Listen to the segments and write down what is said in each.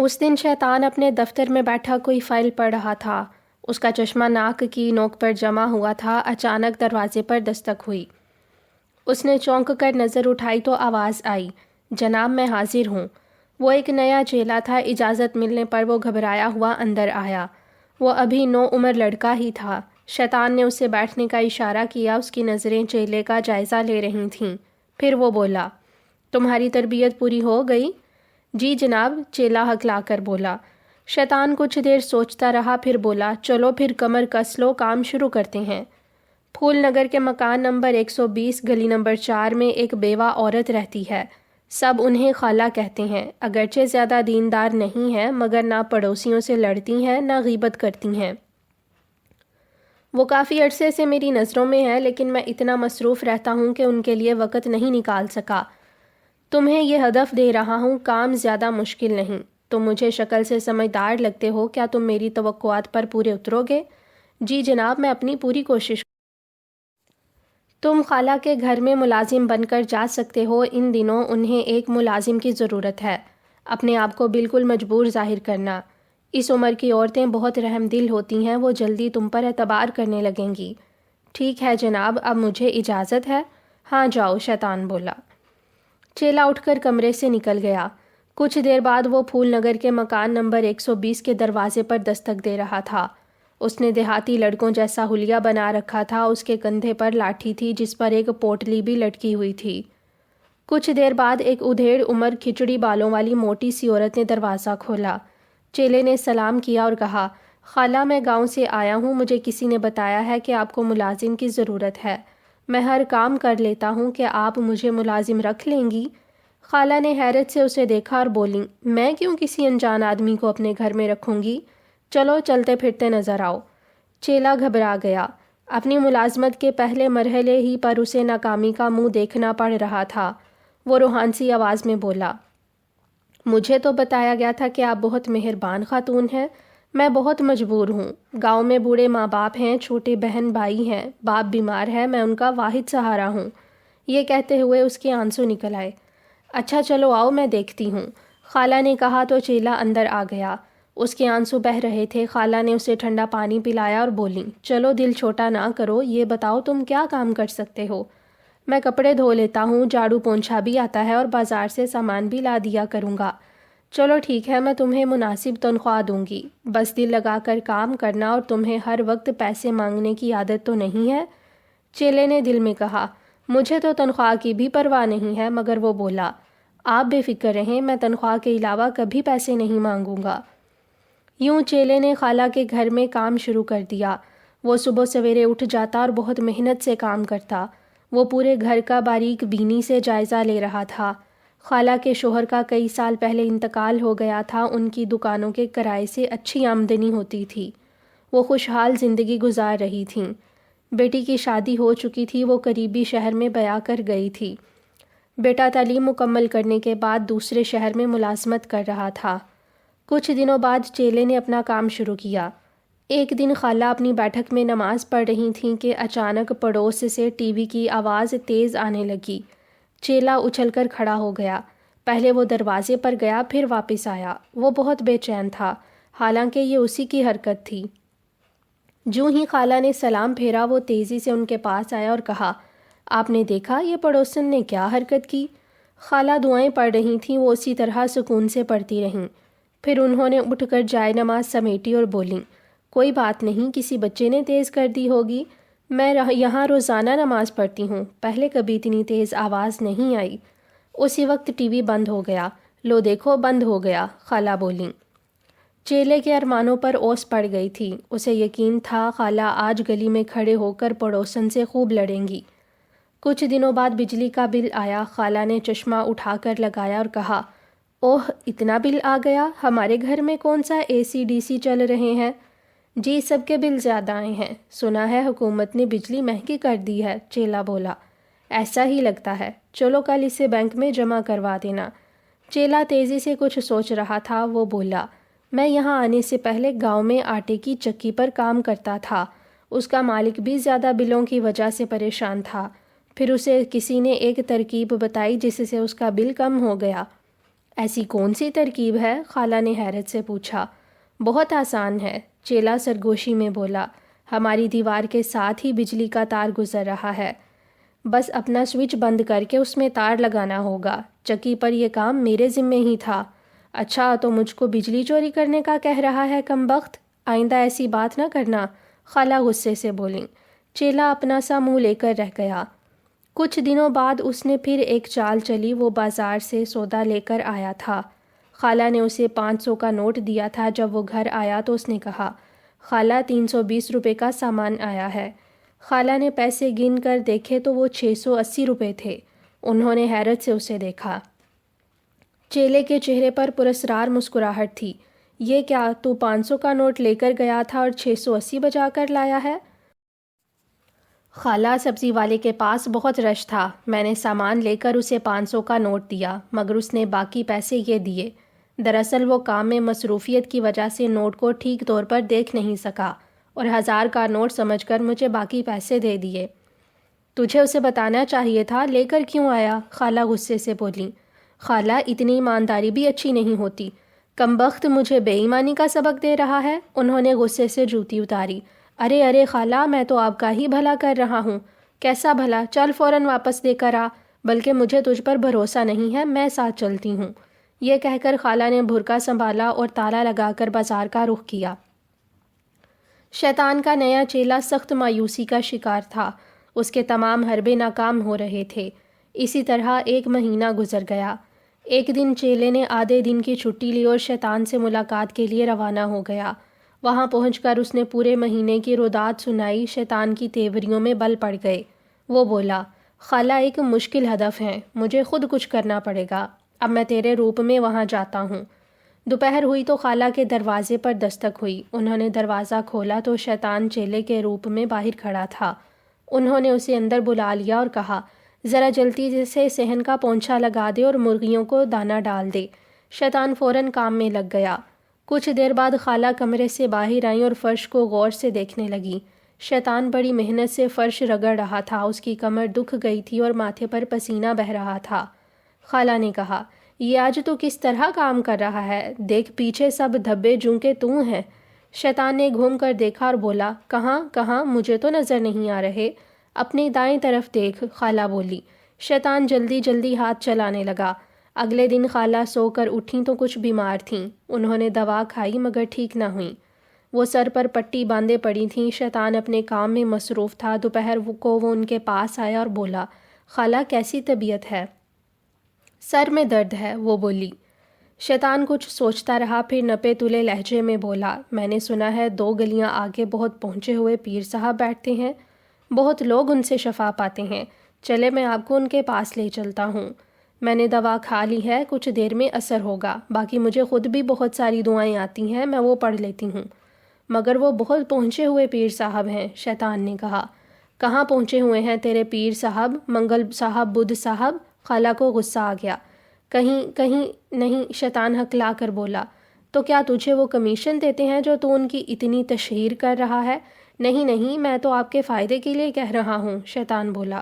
اس دن شیطان اپنے دفتر میں بیٹھا کوئی فائل پڑھ رہا تھا۔ اس کا چشمہ ناک کی نوک پر جمع ہوا تھا۔ اچانک دروازے پر دستک ہوئی۔ اس نے چونک کر نظر اٹھائی تو آواز آئی، جناب میں حاضر ہوں۔ وہ ایک نیا چیلا تھا۔ اجازت ملنے پر وہ گھبرایا ہوا اندر آیا۔ وہ ابھی نوعمر لڑکا ہی تھا۔ شیطان نے اسے بیٹھنے کا اشارہ کیا۔ اس کی نظریں چیلے کا جائزہ لے رہی تھیں۔ پھر وہ بولا، تمہاری تربیت پوری ہو گئی؟ جی جناب، چیلا ہکلا کر بولا۔ شیطان کچھ دیر سوچتا رہا، پھر بولا، چلو پھر کمر کس لو، کام شروع کرتے ہیں۔ پھول نگر کے مکان نمبر 120 گلی نمبر 4 میں ایک بیوہ عورت رہتی ہے۔ سب انہیں خالہ کہتے ہیں۔ اگرچہ زیادہ دیندار نہیں ہے، مگر نہ پڑوسیوں سے لڑتی ہیں نہ غیبت کرتی ہیں۔ وہ کافی عرصے سے میری نظروں میں ہے، لیکن میں اتنا مصروف رہتا ہوں کہ ان کے لیے وقت نہیں نکال سکا۔ تمہیں یہ ہدف دے رہا ہوں، کام زیادہ مشکل نہیں۔ تم مجھے شکل سے سمجھدار لگتے ہو، کیا تم میری توقعات پر پورے اترو گے؟ جی جناب، میں اپنی پوری کوشش۔ تم خالہ کے گھر میں ملازم بن کر جا سکتے ہو۔ ان دنوں انہیں ایک ملازم کی ضرورت ہے۔ اپنے آپ کو بالکل مجبور ظاہر کرنا۔ اس عمر کی عورتیں بہت رحم دل ہوتی ہیں، وہ جلدی تم پر اعتبار کرنے لگیں گی۔ ٹھیک ہے جناب، اب مجھے اجازت ہے؟ ہاں جاؤ، شیطان بولا۔ چیلا اٹھ کر کمرے سے نکل گیا۔ کچھ دیر بعد وہ پھول نگر کے مکان نمبر 120 کے دروازے پر دستک دے رہا تھا۔ اس نے دیہاتی لڑکوں جیسا حلیہ بنا رکھا تھا۔ اس کے کندھے پر لاٹھی تھی جس پر ایک پوٹلی بھی لٹکی ہوئی تھی۔ کچھ دیر بعد ایک ادھیڑ عمر کھچڑی بالوں والی موٹی سی عورت نے دروازہ کھولا۔ چیلے نے سلام کیا اور کہا، خالہ میں گاؤں سے آیا ہوں، مجھے کسی نے بتایا ہے کہ آپ کو ملازم کی ضرورت ہے۔ میں ہر کام کر لیتا ہوں، کہ آپ مجھے ملازم رکھ لیں گی؟ خالہ نے حیرت سے اسے دیکھا اور بولی، میں کیوں کسی انجان آدمی کو اپنے گھر میں رکھوں گی؟ چلو چلتے پھرتے نظر آؤ۔ چیلا گھبرا گیا۔ اپنی ملازمت کے پہلے مرحلے ہی پر اسے ناکامی کا منہ دیکھنا پڑ رہا تھا۔ وہ روحانسی آواز میں بولا، مجھے تو بتایا گیا تھا کہ آپ بہت مہربان خاتون ہیں۔ میں بہت مجبور ہوں۔ گاؤں میں بوڑھے ماں باپ ہیں، چھوٹے بہن بھائی ہیں، باپ بیمار ہے، میں ان کا واحد سہارا ہوں۔ یہ کہتے ہوئے اس کے آنسو نکل آئے۔ اچھا چلو آؤ، میں دیکھتی ہوں، خالہ نے کہا تو چیلا اندر آ گیا۔ اس کے آنسو بہہ رہے تھے۔ خالہ نے اسے ٹھنڈا پانی پلایا اور بولی، چلو دل چھوٹا نہ کرو، یہ بتاؤ تم کیا کام کر سکتے ہو؟ میں کپڑے دھو لیتا ہوں، جھاڑو پونچھا بھی آتا ہے اور بازار سے سامان بھی لا دیا کروں گا۔ چلو ٹھیک ہے، میں تمہیں مناسب تنخواہ دوں گی، بس دل لگا کر کام کرنا، اور تمہیں ہر وقت پیسے مانگنے کی عادت تو نہیں ہے؟ چیلے نے دل میں کہا، مجھے تو تنخواہ کی بھی پرواہ نہیں ہے، مگر وہ بولا، آپ بے فکر رہیں، میں تنخواہ کے علاوہ کبھی پیسے نہیں مانگوں گا۔ یوں چیلے نے خالہ کے گھر میں کام شروع کر دیا۔ وہ صبح سویرے اٹھ جاتا اور بہت محنت سے کام کرتا۔ وہ پورے گھر کا باریک بینی سے جائزہ لے رہا تھا۔ خالہ کے شوہر کا کئی سال پہلے انتقال ہو گیا تھا۔ ان کی دکانوں کے کرائے سے اچھی آمدنی ہوتی تھی۔ وہ خوشحال زندگی گزار رہی تھیں۔ بیٹی کی شادی ہو چکی تھی، وہ قریبی شہر میں بیاہ کر گئی تھی۔ بیٹا تعلیم مکمل کرنے کے بعد دوسرے شہر میں ملازمت کر رہا تھا۔ کچھ دنوں بعد چیلے نے اپنا کام شروع کیا۔ ایک دن خالہ اپنی بیٹھک میں نماز پڑھ رہی تھیں کہ اچانک پڑوس سے ٹی وی کی آواز تیز آنے لگی۔ چیلا اچھل کر کھڑا ہو گیا۔ پہلے وہ دروازے پر گیا، پھر واپس آیا۔ وہ بہت بے چین تھا، حالانکہ یہ اسی کی حرکت تھی۔ جوں ہی خالہ نے سلام پھیرا، وہ تیزی سے ان کے پاس آیا اور کہا، آپ نے دیکھا یہ پڑوسن نے کیا حرکت کی؟ خالہ دعائیں پڑھ رہی تھیں، وہ اسی طرح سکون سے پڑھتی رہیں۔ پھر انہوں نے اٹھ کر جائے نماز سمیٹی اور بولیں، کوئی بات نہیں، کسی بچے نے تیز کر دی ہوگی، میں یہاں روزانہ نماز پڑھتی ہوں، پہلے کبھی اتنی تیز آواز نہیں آئی۔ اسی وقت ٹی وی بند ہو گیا۔ لو دیکھو، بند ہو گیا، خالہ بولیں۔ چیلے کے ارمانوں پر اوس پڑ گئی تھی۔ اسے یقین تھا خالہ آج گلی میں کھڑے ہو کر پڑوسن سے خوب لڑیں گی۔ کچھ دنوں بعد بجلی کا بل آیا۔ خالہ نے چشمہ اٹھا کر لگایا اور کہا، اوہ اتنا بل آ گیا، ہمارے گھر میں کون سا اے سی ڈی سی چل رہے ہیں؟ جی سب کے بل زیادہ آئے ہیں، سنا ہے حکومت نے بجلی مہنگی کر دی ہے، چیلا بولا۔ ایسا ہی لگتا ہے، چلو کل اسے بینک میں جمع کروا دینا۔ چیلا تیزی سے کچھ سوچ رہا تھا۔ وہ بولا، میں یہاں آنے سے پہلے گاؤں میں آٹے کی چکی پر کام کرتا تھا۔ اس کا مالک بھی زیادہ بلوں کی وجہ سے پریشان تھا۔ پھر اسے کسی نے ایک ترکیب بتائی جس سے اس کا بل کم ہو گیا۔ ایسی کون سی ترکیب ہے؟ خالہ نے حیرت سے پوچھا۔ بہت آسان ہے، چیلا سرگوشی میں بولا، ہماری دیوار کے ساتھ ہی بجلی کا تار گزر رہا ہے، بس اپنا سوئچ بند کر کے اس میں تار لگانا ہوگا۔ چکی پر یہ کام میرے ذمے ہی تھا۔ اچھا تو مجھ کو بجلی چوری کرنے کا کہہ رہا ہے کمبخت، آئندہ ایسی بات نہ کرنا، خالہ غصے سے بولیں۔ چیلا اپنا سا منہ لے کر رہ گیا۔ کچھ دنوں بعد اس نے پھر ایک چال چلی، وہ بازار سے سودا لے کر آیا تھا۔ خالہ نے اسے 500 کا نوٹ دیا تھا۔ جب وہ گھر آیا تو اس نے کہا، خالہ 320 روپے کا سامان آیا ہے۔ خالہ نے پیسے گن کر دیکھے تو وہ 680 روپے تھے۔ انہوں نے حیرت سے اسے دیکھا۔ چیلے کے چہرے پر پراسرار مسکراہٹ تھی۔ یہ کیا، تو 500 کا نوٹ لے کر گیا تھا اور 680 بجا کر لایا ہے؟ خالہ، سبزی والے کے پاس بہت رش تھا، میں نے سامان لے کر اسے 500 کا نوٹ دیا، مگر اس نے باقی پیسے یہ دیے۔ دراصل وہ کام میں مصروفیت کی وجہ سے نوٹ کو ٹھیک طور پر دیکھ نہیں سکا اور 1000 کا نوٹ سمجھ کر مجھے باقی پیسے دے دیے۔ تجھے اسے بتانا چاہیے تھا، لے کر کیوں آیا؟ خالہ غصے سے بولیں۔ خالہ، اتنی ایمانداری بھی اچھی نہیں ہوتی، کمبخت مجھے بے ایمانی کا سبق دے رہا ہے۔ انہوں نے غصے سے جوتی اتاری۔ ارے ارے خالہ، میں تو آپ کا ہی بھلا کر رہا ہوں۔ کیسا بھلا؟ چل فوراً واپس دے کر آ، بلکہ مجھے تجھ پر بھروسہ نہیں ہے، میں ساتھ چلتی ہوں۔ یہ کہہ کر خالہ نے بھرکا سنبھالا اور تالا لگا کر بازار کا رخ کیا۔ شیطان کا نیا چیلا سخت مایوسی کا شکار تھا۔ اس کے تمام حربے ناکام ہو رہے تھے۔ اسی طرح 1 مہینہ گزر گیا۔ ایک دن چیلے نے آدھے دن کی چھٹی لی اور شیطان سے ملاقات کے لیے روانہ ہو گیا۔ وہاں پہنچ کر اس نے پورے مہینے کی روداد سنائی۔ شیطان کی تیوریوں میں بل پڑ گئے۔ وہ بولا، خالہ ایک مشکل ہدف ہے، مجھے خود کچھ کرنا پڑے گا، اب میں تیرے روپ میں وہاں جاتا ہوں۔ دوپہر ہوئی تو خالہ کے دروازے پر دستک ہوئی۔ انہوں نے دروازہ کھولا تو شیطان چیلے کے روپ میں باہر کھڑا تھا۔ انہوں نے اسے اندر بلا لیا اور کہا، ذرا جلدی سے صحن کا پونچھا لگا دے اور مرغیوں کو دانہ ڈال دے۔ شیطان فوراً کام میں لگ گیا۔ کچھ دیر بعد خالہ کمرے سے باہر آئیں اور فرش کو غور سے دیکھنے لگیں۔ شیطان بڑی محنت سے فرش رگڑ رہا تھا، اس کی کمر دکھ گئی تھی اور ماتھے پر پسینہ بہہ رہا تھا۔ خالہ نے کہا، یہ آج تو کس طرح کام کر رہا ہے، دیکھ پیچھے سب دھبے جوں کے تو ہیں۔ شیطان نے گھوم کر دیکھا اور بولا، کہاں مجھے تو نظر نہیں آ رہے۔ اپنی دائیں طرف دیکھ، خالہ بولی۔ شیطان جلدی جلدی ہاتھ چلانے لگا۔ اگلے دن خالہ سو کر اٹھیں تو کچھ بیمار تھیں۔ انہوں نے دوا کھائی مگر ٹھیک نہ ہوئیں۔ وہ سر پر پٹی باندھے پڑی تھیں۔ شیطان اپنے کام میں مصروف تھا۔ دوپہر کو وہ ان کے پاس آیا اور بولا، خالہ کیسی طبیعت ہے؟ سر میں درد ہے، وہ بولی۔ شیطان کچھ سوچتا رہا، پھر نپے تلے لہجے میں بولا، میں نے سنا ہے 2 گلیاں آگے بہت پہنچے ہوئے پیر صاحب بیٹھتے ہیں، بہت لوگ ان سے شفا پاتے ہیں، چلے میں آپ کو ان کے پاس لے چلتا ہوں۔ میں نے دوا کھا لی ہے، کچھ دیر میں اثر ہوگا، باقی مجھے خود بھی بہت ساری دعائیں آتی ہیں، میں وہ پڑھ لیتی ہوں۔ مگر وہ بہت پہنچے ہوئے پیر صاحب ہیں، شیطان نے کہا۔ کہاں پہنچے ہوئے ہیں تیرے پیر صاحب؟ منگل صاحب، بدھ صاحب؟ خالہ کو غصہ آ گیا۔ کہیں نہیں، شیطان ہکلا کر بولا۔ تو کیا تجھے وہ کمیشن دیتے ہیں جو تو ان کی اتنی تشہیر کر رہا ہے؟ نہیں، میں تو آپ کے فائدے کے لیے کہہ رہا ہوں، شیطان بولا۔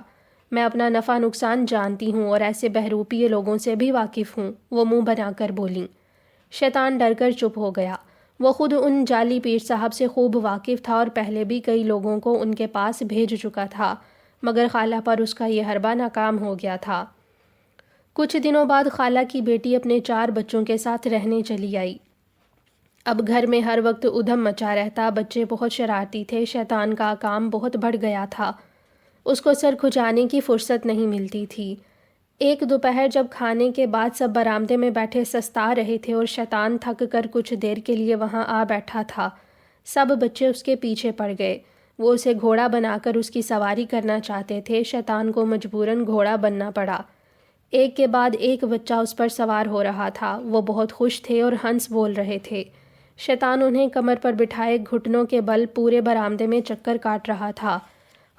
میں اپنا نفع نقصان جانتی ہوں اور ایسے بہروپیے لوگوں سے بھی واقف ہوں، وہ منہ بنا کر بولیں۔ شیطان ڈر کر چپ ہو گیا۔ وہ خود ان جعلی پیر صاحب سے خوب واقف تھا اور پہلے بھی کئی لوگوں کو ان کے پاس بھیج چکا تھا، مگر خالہ پر اس کا یہ حربہ ناکام ہو گیا تھا۔ کچھ دنوں بعد خالہ کی بیٹی اپنے 4 بچوں کے ساتھ رہنے چلی آئی۔ اب گھر میں ہر وقت ادھم مچا رہتا، بچے بہت شرارتی تھے، شیطان کا کام بہت بڑھ گیا تھا، اس کو سر کھجانے کی فرصت نہیں ملتی تھی۔ ایک دوپہر جب کھانے کے بعد سب برآمدے میں بیٹھے سستا رہے تھے اور شیطان تھک کر کچھ دیر کے لیے وہاں آ بیٹھا تھا، سب بچے اس کے پیچھے پڑ گئے۔ وہ اسے گھوڑا بنا کر اس کی سواری کرنا چاہتے تھے، شیطان کو مجبوراً گھوڑا بننا پڑا۔ ایک کے بعد ایک بچہ اس پر سوار ہو رہا تھا، وہ بہت خوش تھے اور ہنس بول رہے تھے۔ شیطان انہیں کمر پر بٹھائے گھٹنوں کے بل پورے برآمدے میں چکر کاٹ رہا تھا۔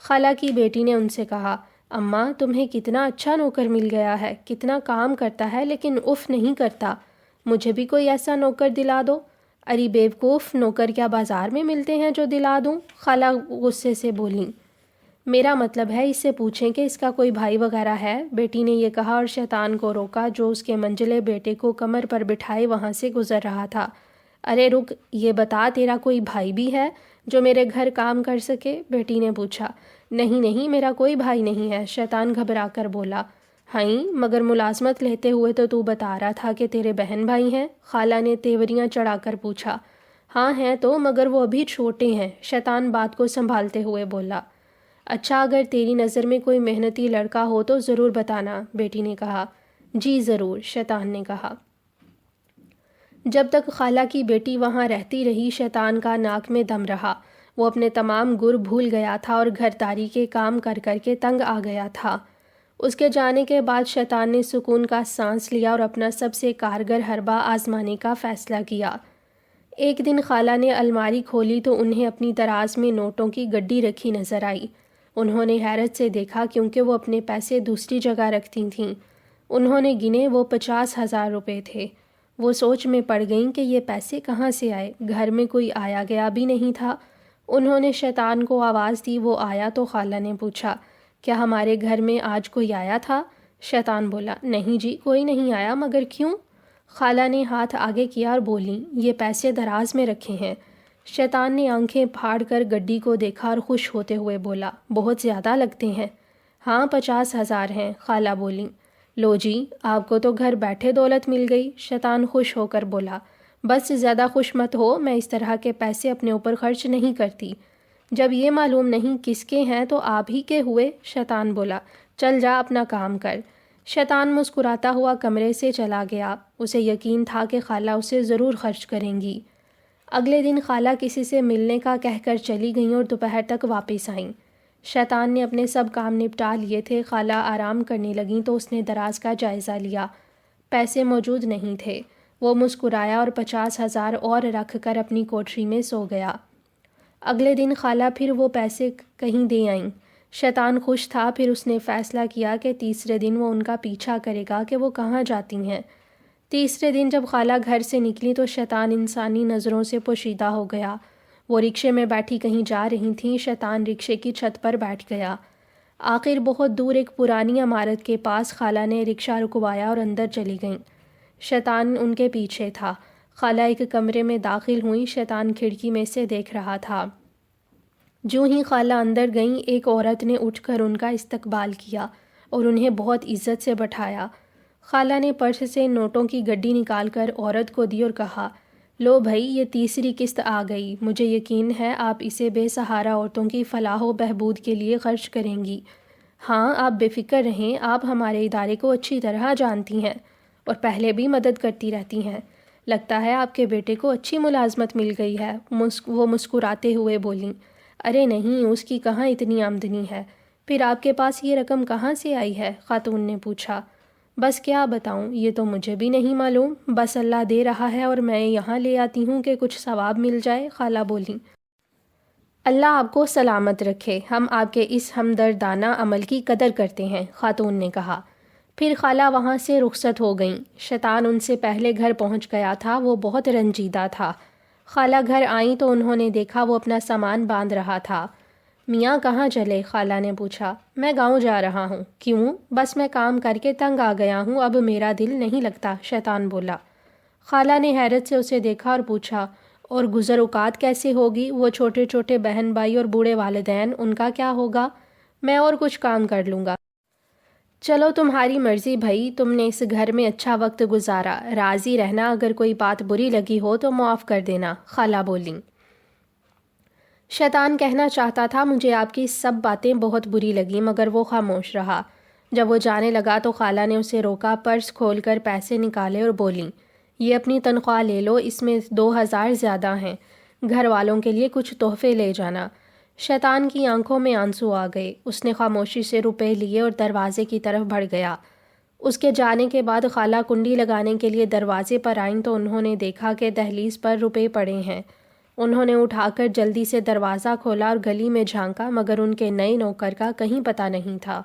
خالہ کی بیٹی نے ان سے کہا، اماں تمہیں کتنا اچھا نوکر مل گیا ہے، کتنا کام کرتا ہے لیکن اف نہیں کرتا، مجھے بھی کوئی ایسا نوکر دلا دو۔ ارے بیوقوف، نوکر کیا بازار میں ملتے ہیں جو دلا دوں؟ خالہ غصے سے بولیں۔ میرا مطلب ہے اس سے پوچھیں کہ اس کا کوئی بھائی وغیرہ ہے، بیٹی نے یہ کہا اور شیطان کو روکا جو اس کے منجلے بیٹے کو کمر پر بٹھائے وہاں سے گزر رہا تھا۔ ارے رک، یہ بتا تیرا کوئی بھائی بھی ہے جو میرے گھر کام کر سکے؟ بیٹی نے پوچھا۔ نہیں نہیں، میرا کوئی بھائی نہیں ہے، شیطان گھبرا کر بولا۔ ہائیں، مگر ملازمت لیتے ہوئے تو بتا رہا تھا کہ تیرے بہن بھائی ہیں، خالہ نے تیوریاں چڑھا کر پوچھا۔ ہاں ہیں تو، مگر وہ ابھی چھوٹے ہیں، شیطان بات کو سنبھالتے ہوئے بولا۔ اچھا، اگر تیری نظر میں کوئی محنتی لڑکا ہو تو ضرور بتانا، بیٹی نے کہا۔ جی ضرور، شیطان نے کہا۔ جب تک خالہ کی بیٹی وہاں رہتی رہی شیطان کا ناک میں دم رہا۔ وہ اپنے تمام گر بھول گیا تھا اور گھر داری کے کام کر کر کے تنگ آ گیا تھا۔ اس کے جانے کے بعد شیطان نے سکون کا سانس لیا اور اپنا سب سے کارگر حربہ آزمانے کا فیصلہ کیا۔ ایک دن خالہ نے الماری کھولی تو انہیں اپنی دراز میں نوٹوں کی گڈی رکھی نظر آئی۔ انہوں نے حیرت سے دیکھا کیونکہ وہ اپنے پیسے دوسری جگہ رکھتی تھیں۔ انہوں نے گنے، وہ 50,000 روپے تھے۔ وہ سوچ میں پڑ گئیں کہ یہ پیسے کہاں سے آئے، گھر میں کوئی آیا گیا بھی نہیں تھا۔ انہوں نے شیطان کو آواز دی، وہ آیا تو خالہ نے پوچھا، کیا ہمارے گھر میں آج کوئی آیا تھا؟ شیطان بولا، نہیں جی، کوئی نہیں آیا، مگر کیوں؟ خالہ نے ہاتھ آگے کیا اور بولیں، یہ پیسے دراز میں رکھے ہیں۔ شیطان نے آنکھیں پھاڑ کر گڈی کو دیکھا اور خوش ہوتے ہوئے بولا، بہت زیادہ لگتے ہیں۔ ہاں 50,000 ہیں، خالہ بولیں۔ لو جی، آپ کو تو گھر بیٹھے دولت مل گئی، شیطان خوش ہو کر بولا۔ بس زیادہ خوش مت ہو، میں اس طرح کے پیسے اپنے اوپر خرچ نہیں کرتی۔ جب یہ معلوم نہیں کس کے ہیں تو آپ ہی کے ہوئے، شیطان بولا۔ چل جا اپنا کام کر۔ شیطان مسکراتا ہوا کمرے سے چلا گیا۔ اسے یقین تھا کہ خالہ اسے ضرور خرچ کریں گی۔ اگلے دن خالہ کسی سے ملنے کا کہہ کر چلی گئیں اور دوپہر تک واپس آئیں۔ شیطان نے اپنے سب کام نپٹا لیے تھے، خالہ آرام کرنے لگیں تو اس نے دراز کا جائزہ لیا۔ پیسے موجود نہیں تھے۔ وہ مسکرایا اور 50,000 اور رکھ کر اپنی کوٹری میں سو گیا۔ اگلے دن خالہ پھر وہ پیسے کہیں دے آئیں۔ شیطان خوش تھا، پھر اس نے فیصلہ کیا کہ تیسرے دن وہ ان کا پیچھا کرے گا کہ وہ کہاں جاتی ہیں۔ تیسرے دن جب خالہ گھر سے نکلی تو شیطان انسانی نظروں سے پوشیدہ ہو گیا۔ وہ رکشے میں بیٹھی کہیں جا رہی تھیں، شیطان رکشے کی چھت پر بیٹھ گیا۔ آخر بہت دور ایک پرانی عمارت کے پاس خالہ نے رکشہ رکوایا اور اندر چلی گئیں۔ شیطان ان کے پیچھے تھا۔ خالہ ایک کمرے میں داخل ہوئیں، شیطان کھڑکی میں سے دیکھ رہا تھا۔ جو ہی خالہ اندر گئیں، ایک عورت نے اٹھ کر ان کا استقبال کیا اور انہیں بہت عزت سے بٹھایا۔ خالہ نے پرس سے نوٹوں کی گڈی نکال کر عورت کو دی اور کہا، لو بھائی، یہ تیسری قسط آ گئی، مجھے یقین ہے آپ اسے بے سہارا عورتوں کی فلاح و بہبود کے لیے خرچ کریں گی۔ ہاں، آپ بے فکر رہیں، آپ ہمارے ادارے کو اچھی طرح جانتی ہیں اور پہلے بھی مدد کرتی رہتی ہیں۔ لگتا ہے آپ کے بیٹے کو اچھی ملازمت مل گئی ہے۔ وہ مسکراتے ہوئے بولیں، ارے نہیں، اس کی کہاں اتنی آمدنی ہے۔ پھر آپ کے پاس یہ رقم کہاں سے آئی ہے؟ خاتون نے پوچھا۔ بس کیا بتاؤں، یہ تو مجھے بھی نہیں معلوم، بس اللہ دے رہا ہے اور میں یہاں لے آتی ہوں کہ کچھ ثواب مل جائے، خالہ بولیں۔ اللہ آپ کو سلامت رکھے، ہم آپ کے اس ہمدردانہ عمل کی قدر کرتے ہیں، خاتون نے کہا۔ پھر خالہ وہاں سے رخصت ہو گئیں۔ شیطان ان سے پہلے گھر پہنچ گیا تھا، وہ بہت رنجیدہ تھا۔ خالہ گھر آئیں تو انہوں نے دیکھا وہ اپنا سامان باندھ رہا تھا۔ میاں کہاں چلے؟ خالہ نے پوچھا۔ میں گاؤں جا رہا ہوں۔ کیوں؟ بس میں کام کر کے تنگ آ گیا ہوں، اب میرا دل نہیں لگتا، شیطان بولا۔ خالہ نے حیرت سے اسے دیکھا اور پوچھا، اور گزر اوقات کیسے ہوگی؟ وہ چھوٹے چھوٹے بہن بھائی اور بوڑھے والدین، ان کا کیا ہوگا؟ میں اور کچھ کام کر لوں گا۔ چلو تمہاری مرضی بھائی، تم نے اس گھر میں اچھا وقت گزارا، راضی رہنا، اگر کوئی بات بری لگی ہو تو معاف کر دینا، خالہ بولیں۔ شیطان کہنا چاہتا تھا، مجھے آپ کی سب باتیں بہت بری لگیں، مگر وہ خاموش رہا۔ جب وہ جانے لگا تو خالہ نے اسے روکا، پرس کھول کر پیسے نکالے اور بولیں، یہ اپنی تنخواہ لے لو، اس میں 2,000 زیادہ ہیں، گھر والوں کے لیے کچھ تحفے لے جانا۔ شیطان کی آنکھوں میں آنسو آ گئے، اس نے خاموشی سے روپے لیے اور دروازے کی طرف بڑھ گیا۔ اس کے جانے کے بعد خالہ کنڈی لگانے کے لیے دروازے پر آئیں تو انہوں نے دیکھا کہ دہلیز پر روپے پڑے ہیں۔ انہوں نے اٹھا کر جلدی سے دروازہ کھولا اور گلی میں جھانکا، مگر ان کے نئے نوکر کا کہیں پتہ نہیں تھا۔